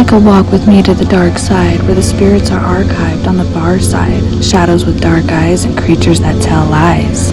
Take a walk with me to the dark side, where the spirits are archived on the far side. Shadows with dark eyes and creatures that tell lies.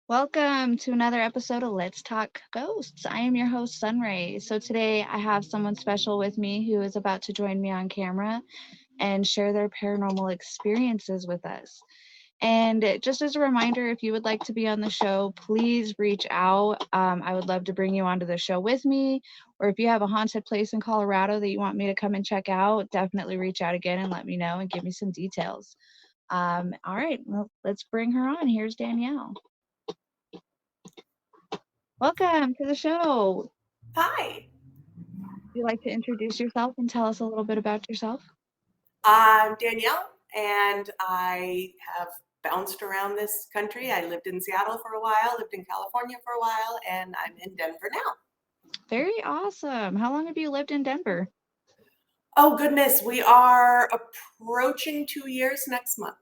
Welcome to another episode of Let's Talk Ghosts. I am your host, SunRayki. So today I have someone special with me who is about to join me on camera and share their paranormal experiences with us. And just as a reminder, if you would like to be on the show, please reach out. I would love to bring you onto the show with me. Or if you have a haunted place in Colorado that you want me to come and check out, definitely reach out again and let me know and give me some details. All right, well, let's bring her on. Here's Danielle. Welcome to the show. Hi. Would you like to introduce yourself and tell us a little bit about yourself? I'm Danielle, and I have bounced around this country. I lived in Seattle for a while, lived in California for a while, and I'm in Denver now. Very awesome. How long have you lived in Denver? Oh, goodness. We are approaching 2 years next month.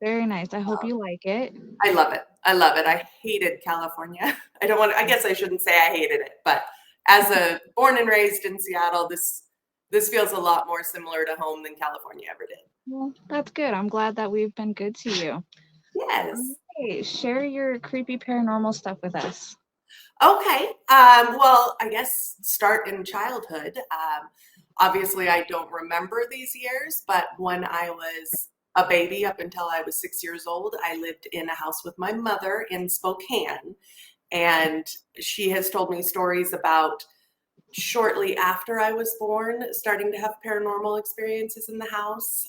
Very nice. I hope you like it. I love it. I love it. I hated California. I guess I shouldn't say I hated it, but as a born and raised in Seattle, this feels a lot more similar to home than California ever did. Well, that's good. I'm glad that we've been good to you. Yes. Okay, share your creepy paranormal stuff with us. Okay. Well, I guess start in childhood. Obviously, I don't remember these years, but when I was a baby up until I was 6 years old, I lived in a house with my mother in Spokane. And she has told me stories about shortly after I was born, starting to have paranormal experiences in the house,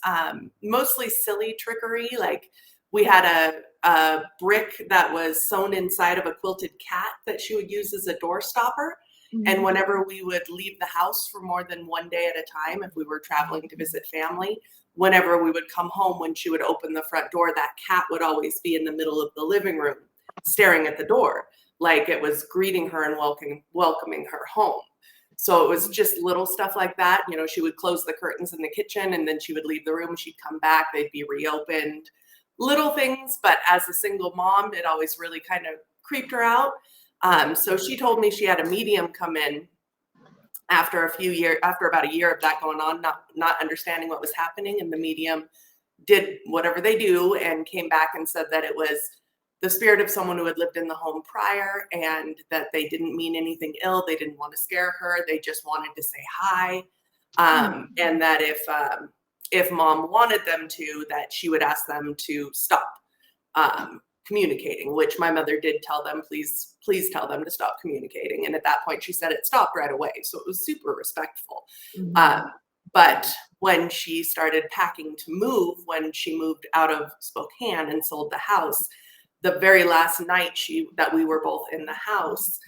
mostly silly trickery. Like we had a brick that was sewn inside of a quilted cat that she would use as a door stopper. Mm-hmm. And whenever we would leave the house for more than one day at a time, if we were traveling to visit family, whenever we would come home, when she would open the front door, that cat would always be in the middle of the living room staring at the door like it was greeting her and welcoming her home. So it was just little stuff like that. You know, she would close the curtains in the kitchen and then she would leave the room. She'd come back. They'd be reopened. Little things. But as a single mom, it always really kind of creeped her out. So she told me she had a medium come in after about a year of that going on, not understanding what was happening. And the medium did whatever they do and came back and said that it was the spirit of someone who had lived in the home prior and that they didn't mean anything ill. They didn't want to scare her. They just wanted to say hi. And that if mom wanted them to, that she would ask them to stop communicating, which my mother did tell them, please tell them to stop communicating. And at that point she said it stopped right away. So it was super respectful. Mm-hmm. But when she started packing to move, when she moved out of Spokane and sold the house, the very last night that we were both in the house,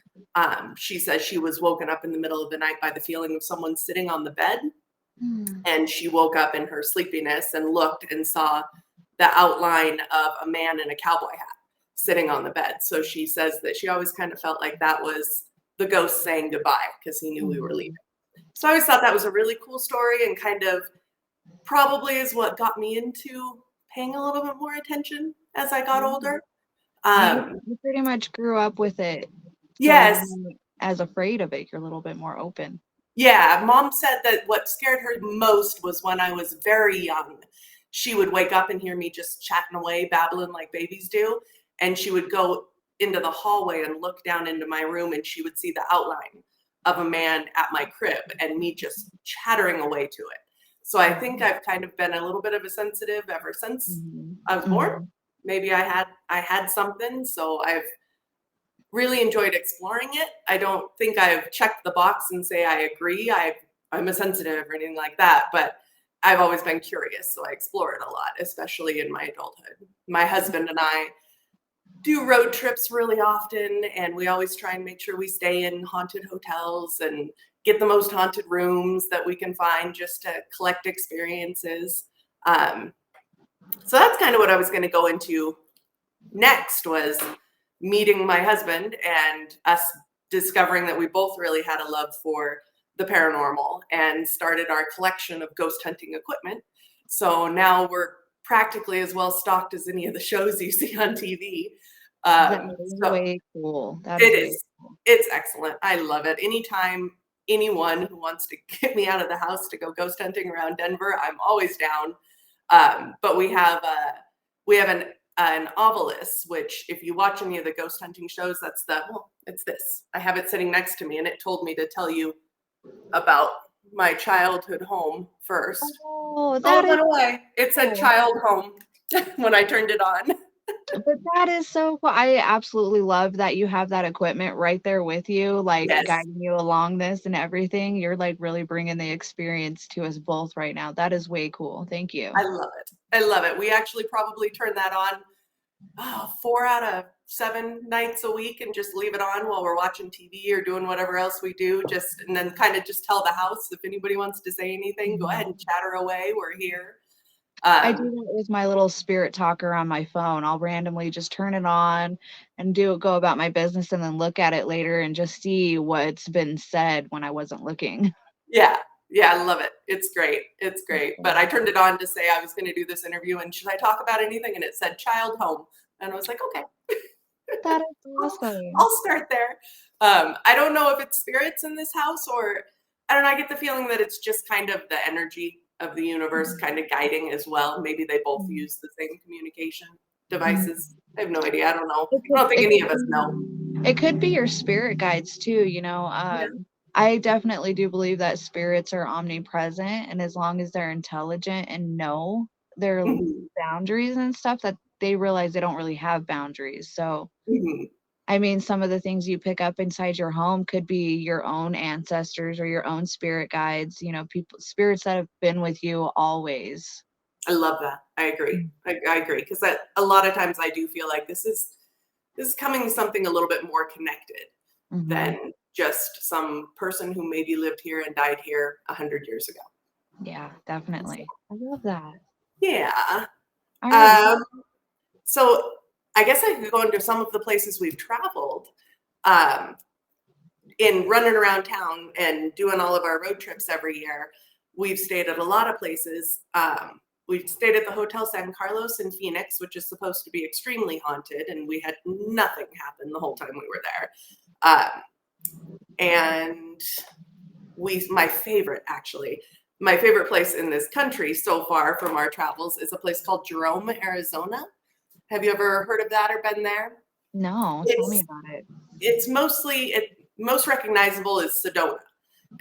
she says she was woken up in the middle of the night by the feeling of someone sitting on the bed. Mm. And she woke up in her sleepiness and looked and saw the outline of a man in a cowboy hat sitting on the bed. So she says that she always kind of felt like that was the ghost saying goodbye because he knew we were leaving. So I always thought that was a really cool story and kind of probably is what got me into paying a little bit more attention as I got older. You pretty much grew up with it. So yes. As afraid of it, you're a little bit more open. Yeah. Mom said that what scared her most was when I was very young. She would wake up and hear me just chatting away, babbling like babies do. And she would go into the hallway and look down into my room and she would see the outline of a man at my crib and me just chattering away to it. So I think I've kind of been a little bit of a sensitive ever since I was born. Maybe I had something, so I've really enjoyed exploring it. I don't think I've checked the box and say I agree. I'm a sensitive or anything like that, but I've always been curious, so I explore it a lot, especially in my adulthood. My husband and I do road trips really often, and we always try and make sure we stay in haunted hotels and get the most haunted rooms that we can find just to collect experiences. So that's kind of what I was going to go into next, was meeting my husband and us discovering that we both really had a love for the paranormal and started our collection of ghost hunting equipment. So now we're practically as well stocked as any of the shows you see on TV. That is way cool. That is way cool. It's excellent. I love it. Anytime anyone who wants to get me out of the house to go ghost hunting around Denver, I'm always down. But we have an ovilus, which if you watch any of the ghost hunting shows, it's this. I have it sitting next to me, and it told me to tell you about my childhood home first. Oh, that is away. It said child home when I turned it on. But that is so cool. I absolutely love that you have that equipment right there with you, like Yes. guiding you along this and everything. You're like really bringing the experience to us both right now. That is way cool. Thank you. I love it. I love it. We actually probably turn that on 4 out of 7 nights a week and just leave it on while we're watching TV or doing whatever else we do. And then kind of just tell the house, if anybody wants to say anything, go ahead and chatter away. We're here. I do that with my little spirit talker on my phone. I'll randomly just turn it on and go about my business and then look at it later and just see what's been said when I wasn't looking. Yeah, I love it. It's great. It's great. But I turned it on to say I was going to do this interview and should I talk about anything? And it said child home. And I was like, okay. That is awesome. I'll start there. I don't know if it's spirits in this house, or I don't know. I get the feeling that it's just kind of the energy of the universe kind of guiding as well. Maybe they both use the same communication devices. I have no idea. I don't know. I don't think any of us know. It could be your spirit guides too, Yeah. I definitely do believe that spirits are omnipresent, and as long as they're intelligent and know their boundaries and stuff, that they realize they don't really have boundaries. So I mean, some of the things you pick up inside your home could be your own ancestors or your own spirit guides, spirits that have been with you always. I love that. I agree. I agree. Because a lot of times I do feel like this is coming something a little bit more connected than just some person who maybe lived here and died here 100 years ago. Yeah, definitely. I love that. Yeah. All right. So I guess I could go into some of the places we've traveled in running around town and doing all of our road trips every year. We've stayed at a lot of places. We stayed at the Hotel San Carlos in Phoenix, which is supposed to be extremely haunted, and we had nothing happen the whole time we were there. And my favorite place in this country so far from our travels is a place called Jerome, Arizona. Have you ever heard of that or been there? No, tell me about it. It's most recognizable is Sedona.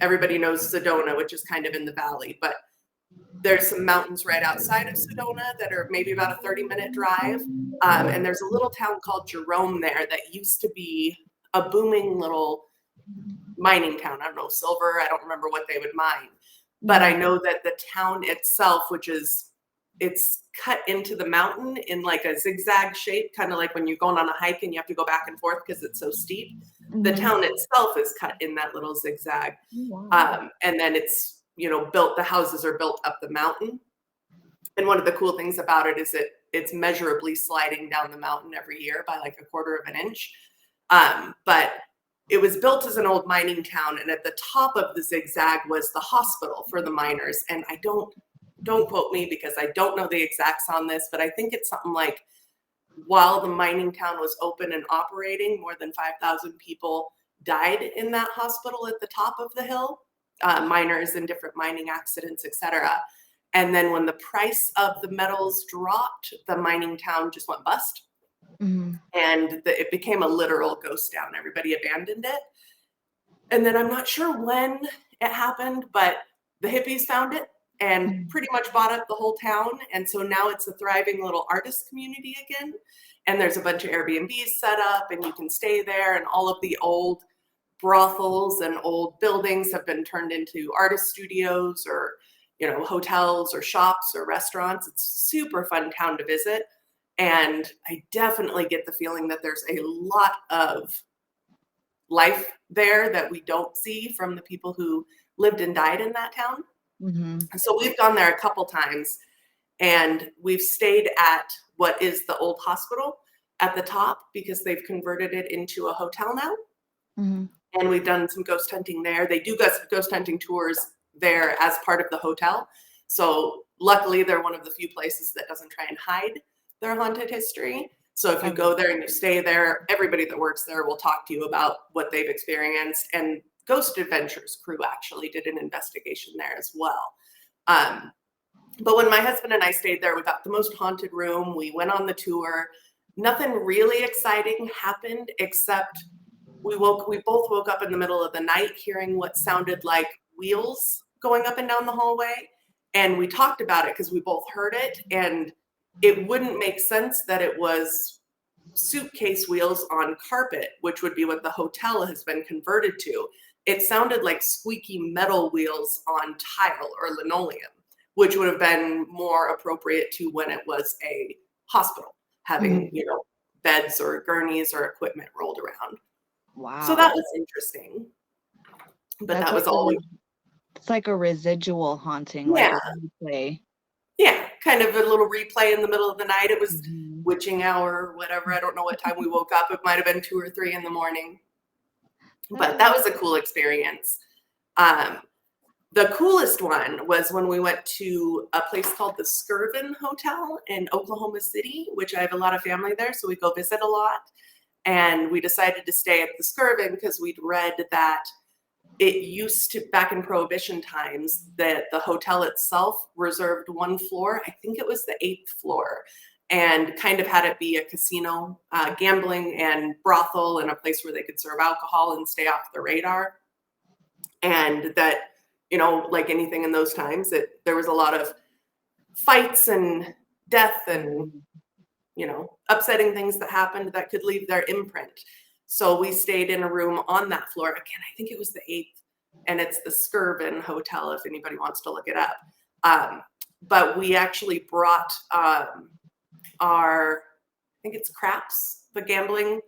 Everybody knows Sedona, which is kind of in the valley, but there's some mountains right outside of Sedona that are maybe about a 30-minute drive. And there's a little town called Jerome there that used to be a booming little mining town. I don't know, silver. I don't remember what they would mine. But I know that the town itself, it's cut into the mountain in like a zigzag shape, kind of like when you're going on a hike and you have to go back and forth because it's so steep. The town itself is cut in that little zigzag. And then it's, built, the houses are built up the mountain. And one of the cool things about it is it's measurably sliding down the mountain every year by like 1/4 of an inch. But it was built as an old mining town. And at the top of the zigzag was the hospital for the miners. And I don't quote me because I don't know the exacts on this, but I think it's something like while the mining town was open and operating, more than 5,000 people died in that hospital at the top of the hill, miners in different mining accidents, etc. And then when the price of the metals dropped, the mining town just went bust. And it became a literal ghost town. Everybody abandoned it. And then I'm not sure when it happened, but the hippies found it and pretty much bought up the whole town. And so now it's a thriving little artist community again. And there's a bunch of Airbnbs set up and you can stay there. And all of the old brothels and old buildings have been turned into artist studios or, hotels or shops or restaurants. It's a super fun town to visit. And I definitely get the feeling that there's a lot of life there that we don't see from the people who lived and died in that town. Mm-hmm. So we've gone there a couple times, and we've stayed at what is the old hospital at the top because they've converted it into a hotel now. Mm-hmm. And we've done some ghost hunting there. They do ghost hunting tours there as part of the hotel. So luckily, they're one of the few places that doesn't try and hide their haunted history. So if you go there and you stay there, everybody that works there will talk to you about what they've experienced. And Ghost Adventures crew actually did an investigation there as well. But when my husband and I stayed there, we got the most haunted room. We went on the tour. Nothing really exciting happened except we both woke up in the middle of the night hearing what sounded like wheels going up and down the hallway. And we talked about it because we both heard it. And it wouldn't make sense that it was suitcase wheels on carpet, which would be what the hotel has been converted to. It sounded like squeaky metal wheels on tile or linoleum, which would have been more appropriate to when it was a hospital, having, beds or gurneys or equipment rolled around. Wow. So that was interesting. But that was all. It's like a residual haunting, like a replay. Yeah, kind of a little replay in the middle of the night. It was witching hour or whatever. I don't know what time we woke up. It might have been 2 or 3 in the morning. But that was a cool experience. The coolest one was when we went to a place called the Skirvin Hotel in Oklahoma City, which I have a lot of family there, so we go visit a lot. And we decided to stay at the Skirvin because we'd read that it used to, back in Prohibition times, that the hotel itself reserved one floor, I think it was the 8th floor, and kind of had it be a casino, gambling and brothel, and a place where they could serve alcohol and stay off the radar. And that, like anything in those times, there was a lot of fights and death and, upsetting things that happened that could leave their imprint. So we stayed in a room on that floor. Again, I think it was the 8th, and it's the Skirvin Hotel if anybody wants to look it up. But we actually brought I think it's craps, the gambling,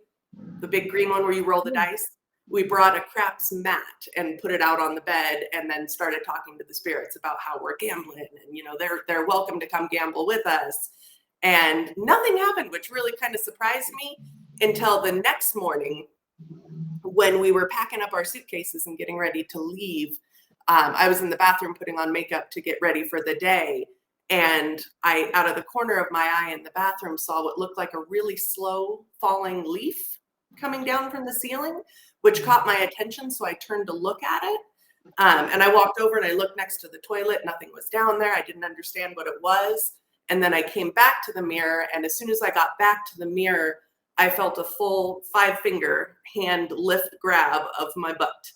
the big green one where you roll the dice. We brought a craps mat and put it out on the bed, and then started talking to the spirits about how we're gambling, and they're welcome to come gamble with us. And nothing happened, which really kind of surprised me until the next morning when we were packing up our suitcases and getting ready to leave. I was in the bathroom putting on makeup to get ready for the day. And I, out of the corner of my eye in the bathroom, saw what looked like a really slow falling leaf coming down from the ceiling, which caught my attention. So I turned to look at it. And I walked over and I looked next to the toilet. Nothing was down there. I didn't understand what it was. And then I came back to the mirror. And as soon as I got back to the mirror, I felt a full 5-finger hand lift grab of my butt.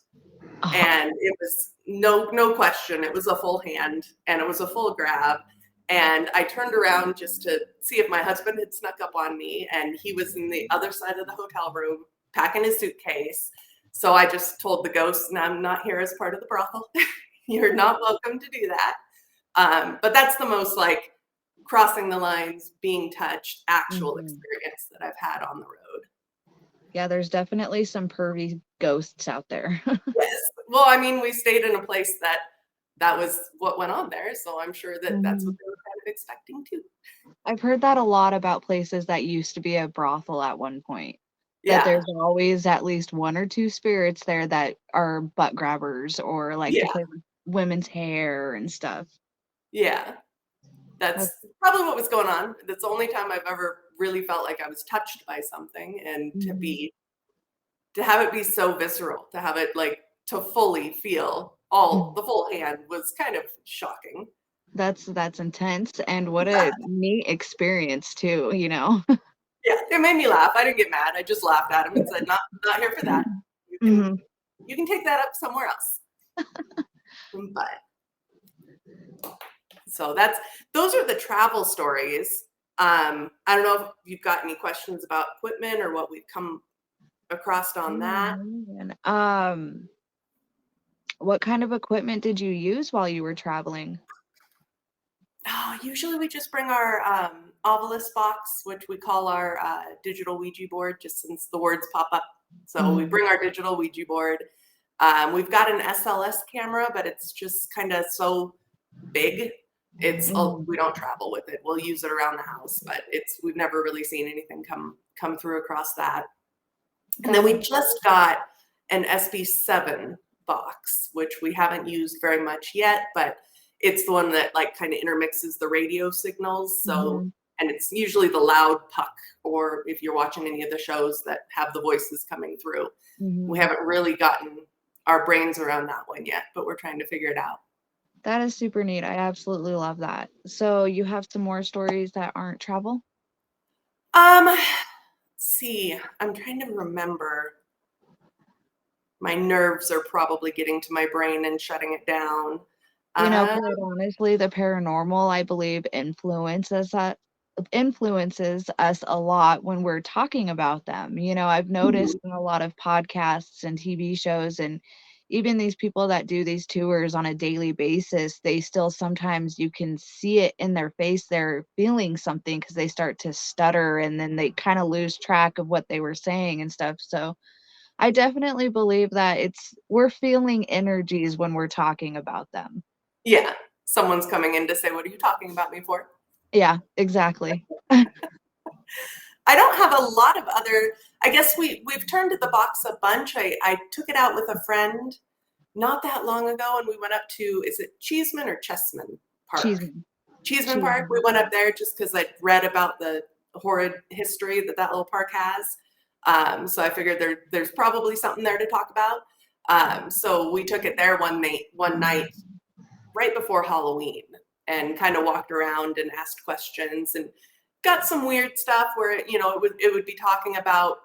Oh. And it was no question. It was a full hand and it was a full grab. And I turned around just to see if my husband had snuck up on me, and he was in the other side of the hotel room packing his suitcase. So I just told the ghost, "No, I'm not here as part of the brothel. You're not welcome to do that." But that's the most like crossing the lines, being touched, actual experience that I've had on the road. Yeah, there's definitely some pervy ghosts out there. Yes. Well, I mean, we stayed in a place that was what went on there, so I'm sure that that's what they were kind of expecting too. I've heard that a lot about places that used to be a brothel at one point. Yeah. That there's always at least 1 or 2 spirits there that are butt grabbers or like to play with women's hair and stuff. Yeah. That's probably what was going on. That's the only time I've ever really felt like I was touched by something, and to have it be so visceral, to have it like to fully feel the full hand was kind of shocking. That's intense, and what a neat experience too, Yeah, it made me laugh. I didn't get mad. I just laughed at him and said, not here for that. You can take that up somewhere else. But so those are the travel stories. I don't know if you've got any questions about equipment or what we've come across on that. What kind of equipment did you use while you were traveling? Oh, usually we just bring our Ovilus box, which we call our digital Ouija board, just since the words pop up. So we bring our digital Ouija board. We've got an SLS camera, but it's just kind of so big. We don't travel with it. We'll use it around the house, but we've never really seen anything come through across that. And then we just got an SB7 box, which we haven't used very much yet, but it's the one that like kind of intermixes the radio signals. So, and it's usually the loud puck, or if you're watching any of the shows that have the voices coming through. We haven't really gotten our brains around that one yet, but we're trying to figure it out. That is super neat. I absolutely love that. So you have some more stories that aren't travel? Let's see, I'm trying to remember. My nerves are probably getting to my brain and shutting it down. You know, quite honestly, the paranormal, I believe, influences us a lot when we're talking about them. You know, I've noticed in a lot of podcasts and TV shows, and even these people that do these tours on a daily basis, they still sometimes you can see it in their face. They're feeling something because they start to stutter and then they kind of lose track of what they were saying and stuff. So I definitely believe that we're feeling energies when we're talking about them. Yeah, someone's coming in to say, "What are you talking about me for?" Yeah, exactly. I don't have a lot of other. I guess we've turned to the box a bunch. I took it out with a friend not that long ago, and we went up to, is it Cheeseman or Chessman Park? Cheeseman Park. We went up there just because I'd read about the horrid history that little park has. So I figured there's probably something there to talk about. So we took it there one night right before Halloween and kind of walked around and asked questions and got some weird stuff where, it would be talking about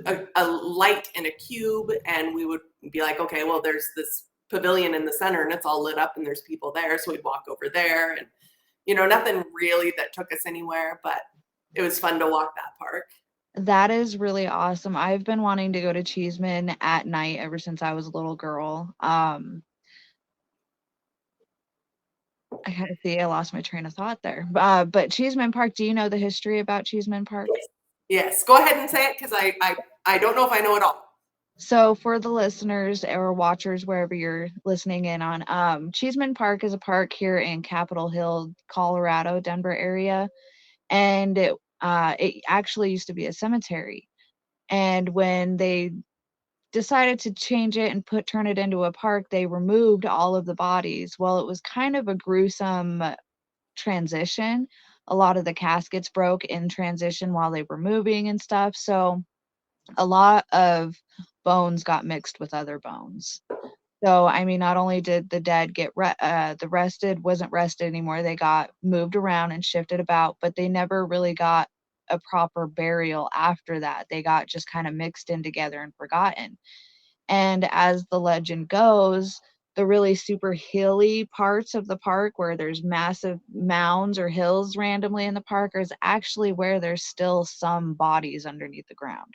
a light in a cube, and we would be like, okay, well, there's this pavilion in the center and it's all lit up and there's people there. So we'd walk over there and, nothing really that took us anywhere, but it was fun to walk that park. That is really awesome. I've been wanting to go to Cheeseman at night ever since I was a little girl. I kind of see I lost my train of thought there. But Cheeseman Park, do you know the history about Cheeseman Park? Yes. Go ahead and say it, because I don't know if I know it all. So for the listeners or watchers, wherever you're listening in on, Cheeseman Park is a park here in Capitol Hill, Colorado, Denver area. And it actually used to be a cemetery. And when they decided to change it and turn it into a park, they removed all of the bodies. Well, it was kind of a gruesome transition. A lot of the caskets broke in transition while they were moving and stuff. So a lot of bones got mixed with other bones. So, I mean, not only did the dead get the rested wasn't rested anymore, they got moved around and shifted about, but they never really got a proper burial after that. They got just kind of mixed in together and forgotten. And as the legend goes, the really super hilly parts of the park where there's massive mounds or hills randomly in the park is actually where there's still some bodies underneath the ground.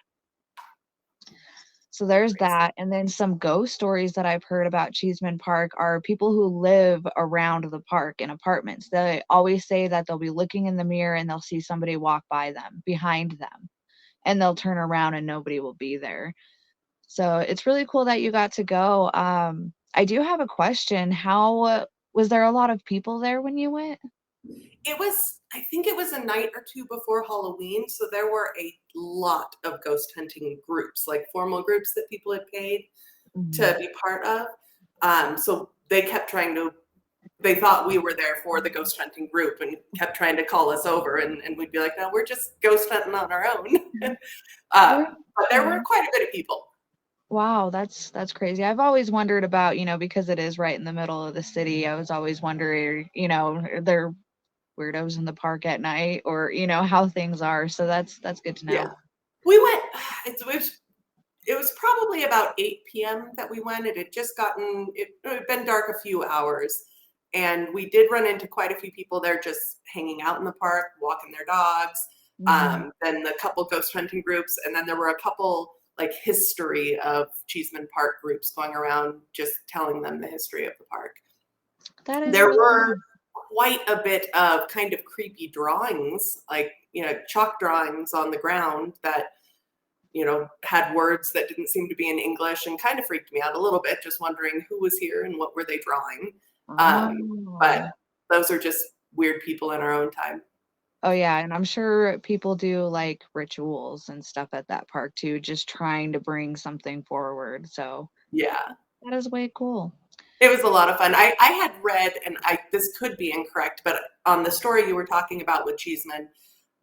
So there's that. And then some ghost stories that I've heard about Cheeseman Park are people who live around the park in apartments. They always say that they'll be looking in the mirror and they'll see somebody walk by them, behind them, and they'll turn around and nobody will be there. So it's really cool that you got to go. I do have a question. How was there a lot of people there when you went? I think it was a night or two before Halloween, so there were a lot of ghost hunting groups, like formal groups that people had paid to be part of. So they kept they thought we were there for the ghost hunting group and kept trying to call us over, and we'd be like, no, we're just ghost hunting on our own. But there were quite a bit of people. Wow, that's crazy. I've always wondered about, because it is right in the middle of the city. I was always wondering, are there weirdos in the park at night, or how things are. So that's good to know. Yeah, we went. It was probably about 8 p.m. that we went. It had been dark a few hours, and we did run into quite a few people there just hanging out in the park, walking their dogs. Then the couple ghost hunting groups, and then there were a couple like history of Cheeseman Park groups going around just telling them the history of the park. That is there were quite a bit of kind of creepy drawings, like, chalk drawings on the ground that, had words that didn't seem to be in English, and kind of freaked me out a little bit, just wondering who was here and what were they drawing. But Oh. those are just weird people in our own time. Oh yeah, and I'm sure people do like rituals and stuff at that park too, just trying to bring something forward. So Yeah. that is way cool. It was a lot of fun. I had read, and this could be incorrect, but on the story you were talking about with Cheeseman,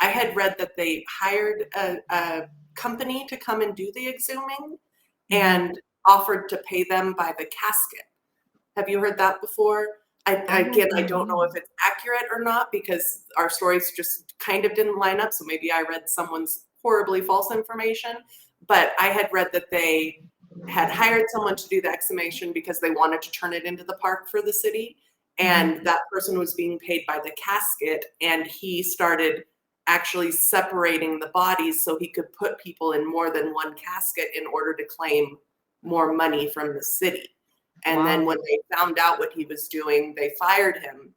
I had read that they hired a company to come and do the exhuming and offered to pay them by the casket. Have you heard that before? I don't know if it's accurate or not, because our stories just kind of didn't line up. So maybe I read someone's horribly false information, but I had read that they had hired someone to do the exhumation because they wanted to turn it into the park for the city. And that person was being paid by the casket, and he started actually separating the bodies so he could put people in more than one casket in order to claim more money from the city. And then when they found out what he was doing, they fired him.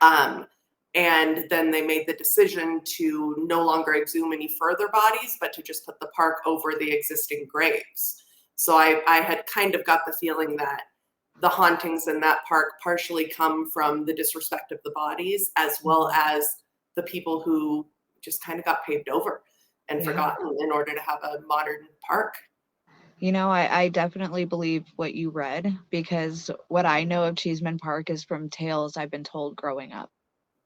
And then they made the decision to no longer exhume any further bodies, but to just put the park over the existing graves. So I had kind of got the feeling that the hauntings in that park partially come from the disrespect of the bodies, as well as the people who just kind of got paved over and forgotten in order to have a modern park. I definitely believe what you read, because what I know of Cheeseman Park is from tales I've been told growing up.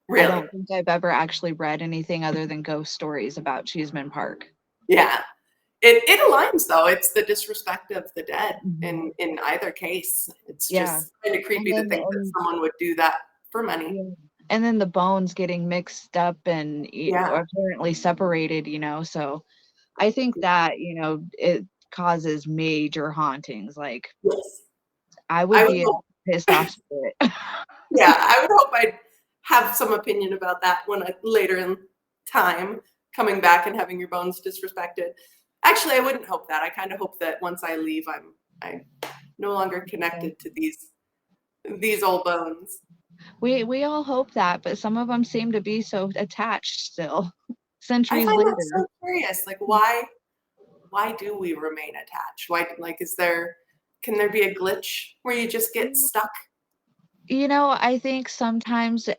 Really? I don't think I've ever actually read anything other than ghost stories about Cheeseman Park. Yeah. It aligns, though. It's the disrespect of the dead in either case. It's just kind of creepy to think that someone would do that for money. Yeah. And then the bones getting mixed up and apparently separated, so I think that, it causes major hauntings. Like, I would be pissed off spirit. Yeah, I would hope I'd have some opinion about that later in time, coming back and having your bones disrespected. Actually, I wouldn't hope that. I kind of hope that once I leave, I'm no longer connected to these old bones. We all hope that, but some of them seem to be so attached still, centuries I find later. that so curious. Like, why do we remain attached? Why, like, can there be a glitch where you just get stuck? I think sometimes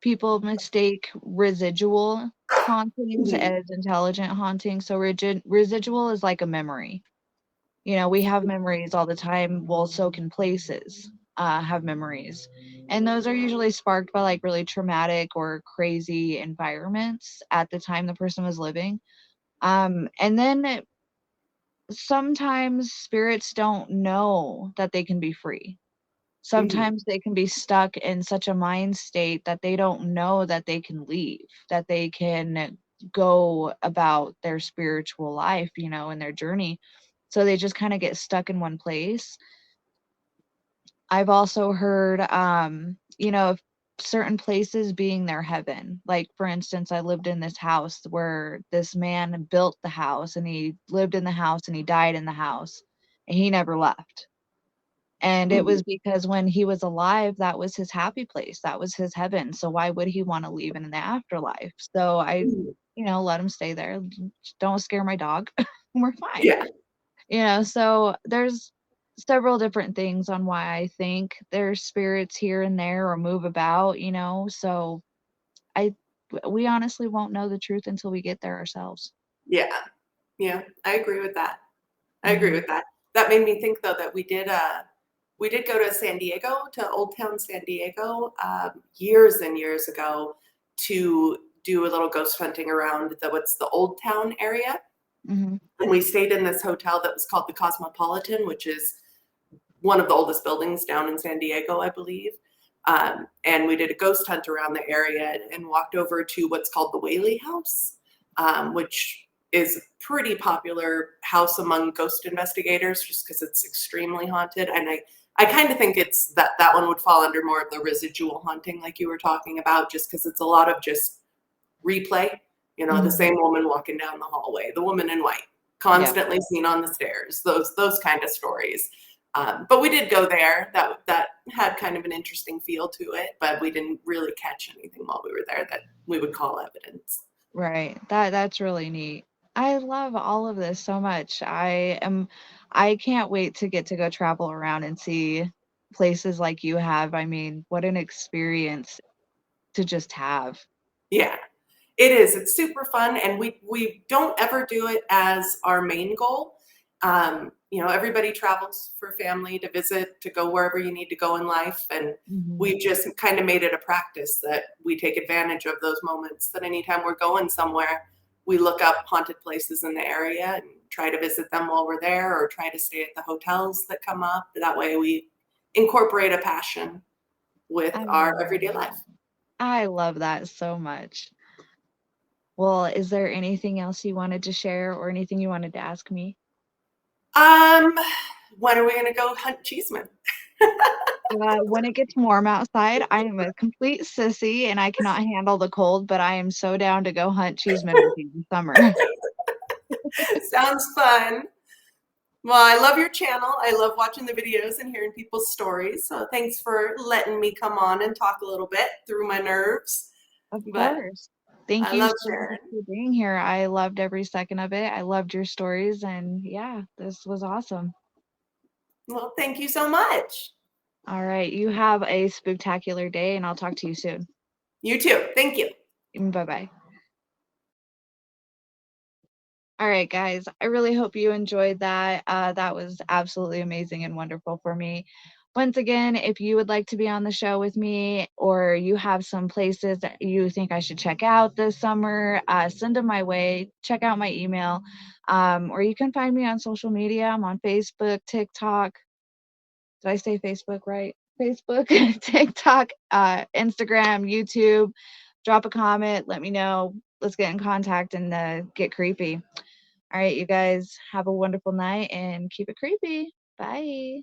people mistake residual hauntings as intelligent hauntings. So residual is like a memory. We have memories all the time. Well, so can places have memories. And those are usually sparked by like really traumatic or crazy environments at the time the person was living. And then sometimes spirits don't know that they can be free. Sometimes they can be stuck in such a mind state that they don't know that they can leave, that they can go about their spiritual life, and their journey. So they just kind of get stuck in one place. I've also heard, of certain places being their heaven. Like, for instance, I lived in this house where this man built the house, and he lived in the house, and he died in the house, and he never left. And it was because when he was alive, that was his happy place. That was his heaven. So why would he want to leave in the afterlife? So I, let him stay there. Don't scare my dog. We're fine. Yeah. So there's several different things on why I think there's spirits here and there or move about, so we honestly won't know the truth until we get there ourselves. Yeah. I agree with that. That made me think, though, that we did go to San Diego, to Old Town San Diego, years and years ago, to do a little ghost hunting around the Old Town area. And we stayed in this hotel that was called the Cosmopolitan, which is one of the oldest buildings down in San Diego, I believe. And we did a ghost hunt around the area and walked over to what's called the Whaley House, which is a pretty popular house among ghost investigators, just because it's extremely haunted. And I kind of think it's that one would fall under more of the residual haunting, like you were talking about, just because it's a lot of just replay. The same woman walking down the hallway, the woman in white, constantly seen on the stairs, those kind of stories. But we did go there. That had kind of an interesting feel to it, but we didn't really catch anything while we were there that we would call evidence. Right. That's really neat. I love all of this so much. I can't wait to get to go travel around and see places like you have. I mean, what an experience to just have. Yeah, it is. It's super fun, and we don't ever do it as our main goal. Everybody travels for family, to visit, to go wherever you need to go in life, and Mhm. we just kind of made it a practice that we take advantage of those moments. That anytime we're going somewhere, we look up haunted places in the area and try to visit them while we're there, or try to stay at the hotels that come up. That way, we incorporate a passion with I our love everyday that. life. I love that so much. Well, is there anything else you wanted to share or anything you wanted to ask me? Um, when are we gonna go hunt Cheeseman? When it gets warm outside, I am a complete sissy and I cannot handle the cold, but I am so down to go hunt cheeseman with you in summer. Sounds fun. Well, I love your channel. I love watching the videos and hearing people's stories. So thanks for letting me come on and talk a little bit through my nerves. Of But course. Thank I you love so much sharing. for being here. I loved every second of it. I loved your stories and yeah, this was awesome. Well, thank you so much. All right, you have a spectacular day and I'll talk to you soon. You too. Thank you. Bye-bye. All right, guys. I really hope you enjoyed that. That was absolutely amazing and wonderful for me. Once again, if you would like to be on the show with me or you have some places that you think I should check out this summer, send them my way. Check out my email. Or you can find me on social media. I'm on Facebook, TikTok. Did I say Facebook right? Facebook, TikTok, Instagram, YouTube. Drop a comment. Let me know. Let's get in contact and get creepy. All right, you guys have a wonderful night and keep it creepy. Bye.